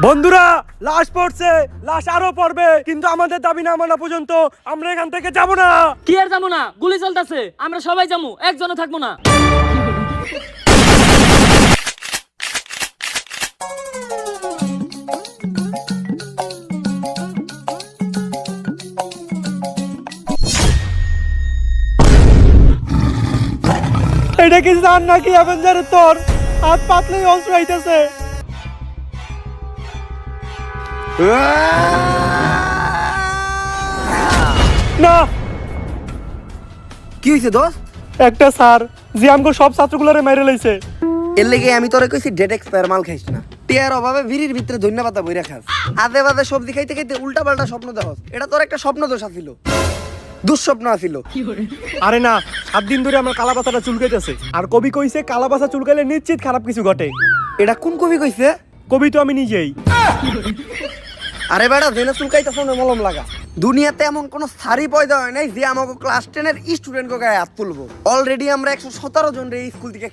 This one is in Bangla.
বন্ধুরা, লাশ পড়ছে, লাশ আরো পড়বে, কিন্তু আমাদের দাবি না মানা পর্যন্ত আমরা এখান থেকে যাব না। কি আর যাবো না, গুলি চলতেছে, আমরা সবাই যাবো, একজনও থাকবো না। এটা কি জান নাকি অ্যাভেঞ্জারের তোর হাত পাতলেই অস্ত্র আইতেছে। না, কি হয়েছে দোস্ত? একটা স্যার যে আমগো সব ছাত্রগুলোরে মেরে লইছে। এর লেগে আমি তোরে কইছি ডেট এক্সপায়ার মাল খাইস না। টিয়ার অভাবে ভিড়ির ভিতরে ধন্যবাদ বইরা খাস। আদে বাদে সবজি খাইতে খাইতে উল্টা পাল্টা স্বপ্ন দেখস। এটা তোর একটা স্বপ্ন দোষ আছিল, দুঃস্বপ্ন আছিল। আরে না, 7 দিন ধরে আমার কালাবাসাটা চুলকাইতেছে, আর কবি কইছে কালাবাসা চুলকাইলে নিশ্চিত খারাপ কিছু ঘটে। এটা কোন কবি কইছে? কবি তো আমি নিজেই। আরে বেটা, জেনে চুলকাইতে ফোনে মলম লাগা। দুনিয়াতে এমন কোন সারি পয়দা হয় নাই যে আমাকে ক্লাস 10 এর স্টুডেন্ট গায়ে হাত তুলবো। অলরেডি আমরা 117 জন রে স্কুল থেকে